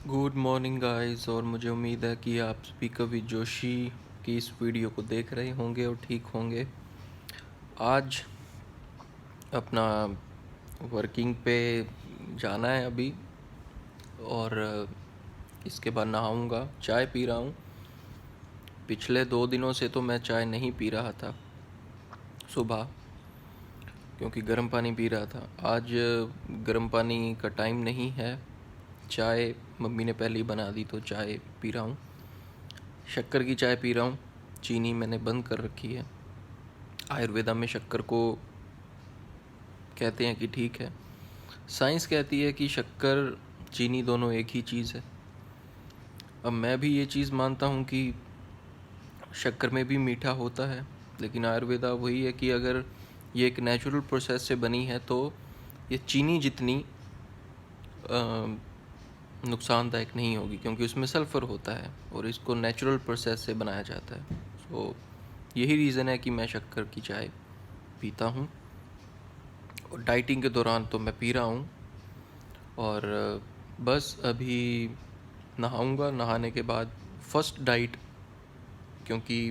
Good morning guys. और मुझे उम्मीद है कि आप स्पीकर विद जोशी की इस वीडियो को देख रहे होंगे और ठीक होंगे। आज अपना वर्किंग पे जाना है अभी, और इसके बाद नहाऊंगा। चाय पी रहा हूँ। पिछले 2 दिनों से तो मैं चाय नहीं पी रहा था सुबह, क्योंकि गर्म पानी पी रहा था। आज गर्म पानी का टाइम नहीं है। चाय मम्मी ने पहले ही बना दी तो चाय पी रहा हूँ। शक्कर की चाय पी रहा हूँ। चीनी मैंने बंद कर रखी है। आयुर्वेदा में शक्कर को कहते हैं कि ठीक है। साइंस कहती है कि शक्कर चीनी दोनों एक ही चीज़ है। अब मैं भी ये चीज़ मानता हूँ कि शक्कर में भी मीठा होता है, लेकिन आयुर्वेदा वही है कि अगर ये एक नेचुरल प्रोसेस से बनी है तो ये चीनी जितनी नुकसानदायक नहीं होगी, क्योंकि उसमें सल्फ़र होता है और इसको नेचुरल प्रोसेस से बनाया जाता है। सो यही रीज़न है कि मैं शक्कर की चाय पीता हूँ। और डाइटिंग के दौरान तो मैं पी रहा हूँ। और बस अभी नहाऊंगा। नहाने के बाद फर्स्ट डाइट, क्योंकि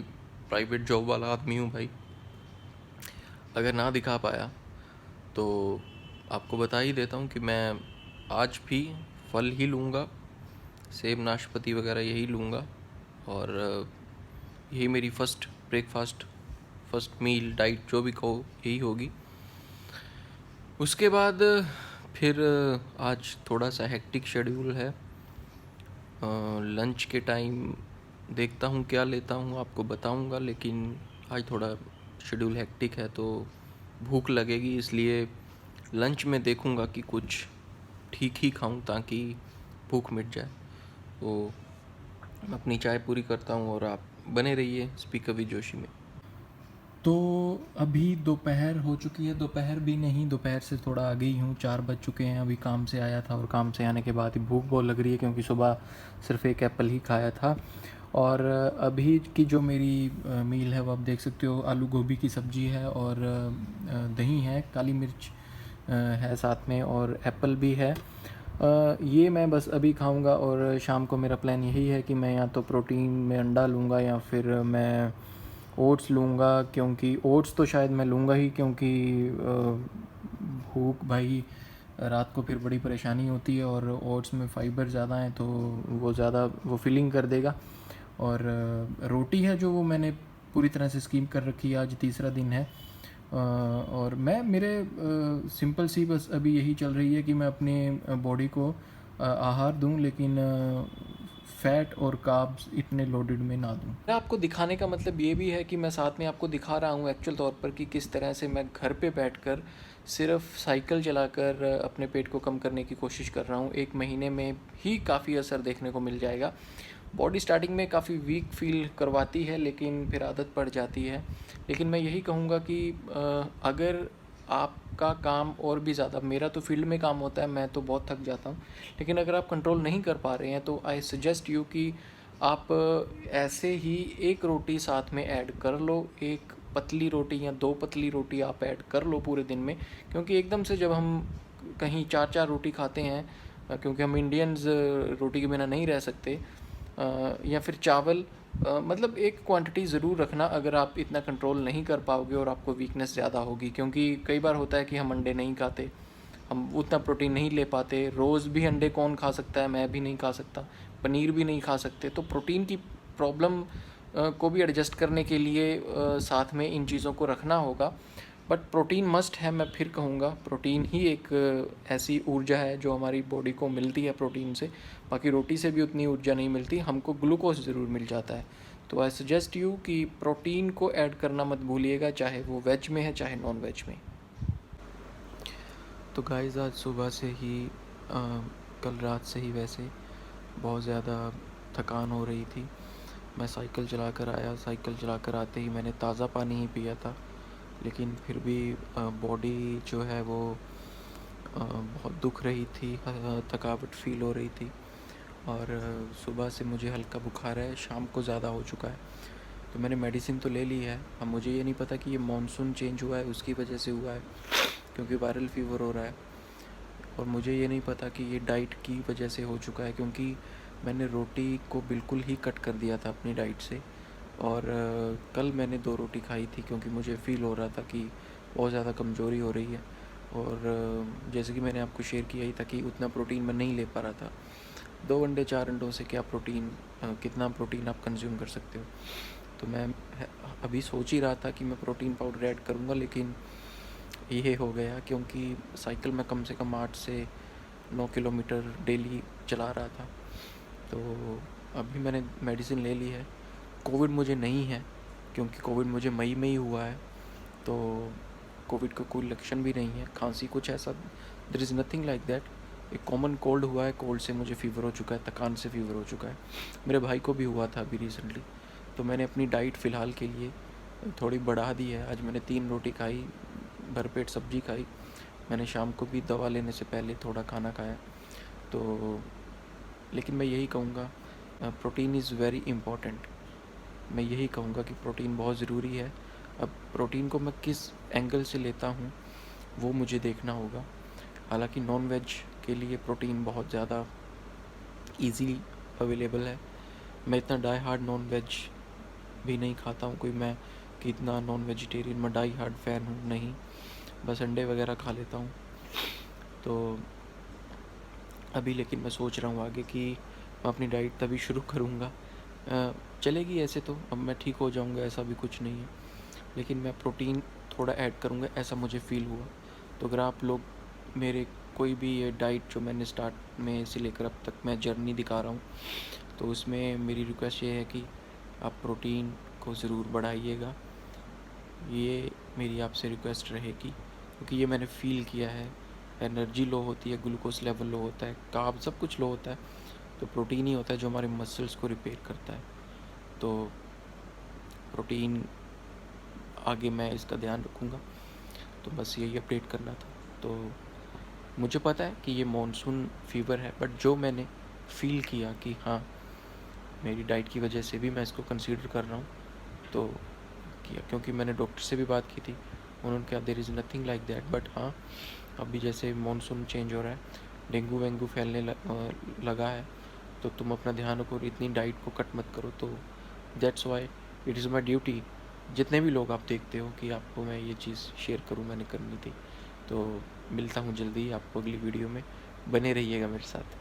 प्राइवेट जॉब वाला आदमी हूँ भाई, अगर ना दिखा पाया तो आपको बता ही देता हूँ कि मैं आज भी फल ही लूँगा। सेब नाशपाती वगैरह यही लूँगा। और यही मेरी first breakfast, first meal, diet जो भी कहो, यही होगी। उसके बाद फिर आज थोड़ा सा हेक्टिक शेड्यूल है। लंच के टाइम देखता हूँ क्या लेता हूँ, आपको बताऊँगा। लेकिन आज थोड़ा शेड्यूल हेक्टिक है तो भूख लगेगी, इसलिए लंच में देखूँगा कि कुछ ठीक ही खाऊं ताकि भूख मिट जाए। तो मैं अपनी चाय पूरी करता हूँ और आप बने रहिए स्पीकर विद जोशी में। तो अभी दोपहर हो चुकी है। दोपहर भी नहीं, दोपहर से थोड़ा आगे ही हूँ। 4 बज चुके हैं। अभी काम से आया था और काम से आने के बाद ही भूख बहुत लग रही है, क्योंकि सुबह सिर्फ एक एप्पल ही खाया था। और अभी की जो मेरी मील है वो आप देख सकते हो। आलू गोभी की सब्ज़ी है और दही है, काली मिर्च है साथ में, और एप्पल भी है। ये मैं बस अभी खाऊंगा। और शाम को मेरा प्लान यही है कि मैं या तो प्रोटीन में अंडा लूँगा या फिर मैं ओट्स लूँगा, क्योंकि ओट्स तो शायद मैं लूँगा ही, क्योंकि भूख भाई रात को फिर बड़ी परेशानी होती है। और ओट्स में फ़ाइबर ज़्यादा है तो वो ज़्यादा वो फिलिंग कर देगा। और रोटी है जो वो मैंने पूरी तरह से स्कीम कर रखी है। आज तीसरा दिन है। और मैं मेरे सिंपल सी बस अभी यही चल रही है कि मैं अपने बॉडी को आहार दूं, लेकिन फैट और कार्ब्स इतने लोडेड में ना दूं। मैं आपको दिखाने का मतलब ये भी है कि मैं साथ में आपको दिखा रहा हूँ एक्चुअल तौर पर कि किस तरह से मैं घर पे बैठकर सिर्फ साइकिल चलाकर अपने पेट को कम करने की कोशिश कर रहा हूँ। 1 महीने में ही काफ़ी असर देखने को मिल जाएगा। बॉडी स्टार्टिंग में काफ़ी वीक फील करवाती है, लेकिन फिर आदत पड़ जाती है। लेकिन मैं यही कहूँगा कि अगर आपका काम और भी ज़्यादा, मेरा तो फील्ड में काम होता है, मैं तो बहुत थक जाता हूँ, लेकिन अगर आप कंट्रोल नहीं कर पा रहे हैं तो आई सजेस्ट यू कि आप ऐसे ही एक रोटी साथ में ऐड कर लो। एक पतली रोटी या 2 पतली रोटी आप ऐड कर लो पूरे दिन में, क्योंकि एकदम से जब हम कहीं 4-4 रोटी खाते हैं, क्योंकि हम इंडियंस रोटी के बिना नहीं रह सकते, या फिर चावल, मतलब एक क्वांटिटी ज़रूर रखना अगर आप इतना कंट्रोल नहीं कर पाओगे और आपको वीकनेस ज़्यादा होगी। क्योंकि कई बार होता है कि हम अंडे नहीं खाते, हम उतना प्रोटीन नहीं ले पाते। रोज़ भी अंडे कौन खा सकता है, मैं भी नहीं खा सकता। पनीर भी नहीं खा सकते। तो प्रोटीन की प्रॉब्लम को भी एडजस्ट करने के लिए साथ में इन चीज़ों को रखना होगा। बट प्रोटीन मस्ट है। मैं फिर कहूँगा प्रोटीन ही एक ऐसी ऊर्जा है जो हमारी बॉडी को मिलती है प्रोटीन से। बाकी रोटी से भी उतनी ऊर्जा नहीं मिलती, हमको ग्लूकोज ज़रूर मिल जाता है। तो आई सजेस्ट यू कि प्रोटीन को ऐड करना मत भूलिएगा, चाहे वो वेज में है चाहे नॉन वेज में। तो गाइस आज सुबह से ही कल रात से ही वैसे बहुत ज़्यादा थकान हो रही थी। मैं साइकिल चलाकर आया। साइकिल चलाकर आते ही मैंने ताज़ा पानी ही पिया था, लेकिन फिर भी बॉडी जो है वो बहुत दुख रही थी, थकावट फील हो रही थी। और सुबह से मुझे हल्का बुखार है, शाम को ज़्यादा हो चुका है। तो मैंने मेडिसिन तो ले ली है। अब मुझे ये नहीं पता कि ये मानसून चेंज हुआ है उसकी वजह से हुआ है, क्योंकि वायरल फीवर हो रहा है। और मुझे ये नहीं पता कि ये डाइट की वजह से हो चुका है, क्योंकि मैंने रोटी को बिल्कुल ही कट कर दिया था अपनी डाइट से। और कल मैंने 2 रोटी खाई थी, क्योंकि मुझे फ़ील हो रहा था कि बहुत ज़्यादा कमज़ोरी हो रही है। और जैसे कि मैंने आपको शेयर किया ही था कि उतना प्रोटीन मैं नहीं ले पा रहा था। 2 अंडे 4 अंडों से क्या प्रोटीन, कितना प्रोटीन आप कंज्यूम कर सकते हो। तो मैं अभी सोच ही रहा था कि मैं प्रोटीन पाउडर ऐड करूँगा, लेकिन ये हो गया क्योंकि साइकिल मैं कम से कम 8 से 9 किलोमीटर डेली चला रहा था। तो अभी मैंने मेडिसिन ले ली है। कोविड मुझे नहीं है, क्योंकि कोविड मुझे मई में ही हुआ है। तो कोविड का कोई लक्षण भी नहीं है, खांसी कुछ ऐसा, there is nothing like that. एक कॉमन कोल्ड हुआ है, कोल्ड से मुझे फ़ीवर हो चुका है, थकान से फ़ीवर हो चुका है। मेरे भाई को भी हुआ था अभी रिसेंटली। तो मैंने अपनी डाइट फ़िलहाल के लिए थोड़ी बढ़ा दी है। आज मैंने 3 रोटी खाई, भरपेट सब्ज़ी खाई। मैंने शाम को भी दवा लेने से पहले थोड़ा खाना खाया। तो लेकिन मैं यही कहूँगा, प्रोटीन इज़ वेरी इम्पॉर्टेंट। मैं यही कहूँगा कि प्रोटीन बहुत ज़रूरी है। अब प्रोटीन को मैं किस एंगल से लेता हूँ वो मुझे देखना होगा। हालांकि नॉन वेज के लिए प्रोटीन बहुत ज़्यादा ईज़ी अवेलेबल है। मैं इतना डाई हार्ड नॉन वेज भी नहीं खाता हूँ, कोई मैं कि इतना नॉन वेजिटेरियन मैं डाई हार्ड फ़ैन हूँ, नहीं। बस अंडे वगैरह खा लेता हूँ। तो अभी लेकिन मैं सोच रहा हूँ आगे कि मैं अपनी डाइट तभी शुरू करूँगा। चलेगी ऐसे तो, अब मैं ठीक हो जाऊँगा ऐसा भी कुछ नहीं है, लेकिन मैं प्रोटीन थोड़ा ऐड करूँगा ऐसा मुझे फ़ील हुआ। तो अगर आप लोग मेरे कोई भी ये डाइट जो मैंने स्टार्ट में से लेकर अब तक मैं जर्नी दिखा रहा हूँ, तो उसमें मेरी रिक्वेस्ट ये है कि आप प्रोटीन को ज़रूर बढ़ाइएगा। ये मेरी आपसे रिक्वेस्ट रहेगी, क्योंकि ये मैंने फ़ील किया है। एनर्जी लो होती है, ग्लूकोज लेवल लो होता है, कार्ब सब कुछ लो होता है, तो प्रोटीन ही होता है जो हमारे मसल्स को रिपेयर करता है। तो प्रोटीन आगे मैं इसका ध्यान रखूँगा। तो बस यही अपडेट करना था। तो मुझे पता है कि ये मॉनसून फ़ीवर है, बट जो मैंने फ़ील किया कि हाँ मेरी डाइट की वजह से भी मैं इसको कंसीडर कर रहा हूँ, तो किया। क्योंकि मैंने डॉक्टर से भी बात की थी, उन्होंने कहा there is nothing like that. But हाँ, अभी जैसे मॉनसून चेंज हो रहा है, डेंगू वेंगू फैलने लगा है, तो तुम अपना ध्यान रखो और इतनी डाइट को कट मत करो। तो that's why it is my duty. जितने भी लोग आप देखते हो कि आपको मैं ये चीज़ शेयर करूँ, मैंने करनी थी। तो मिलता हूँ जल्दी आपको अगली वीडियो में, बने रहिएगा मेरे साथ।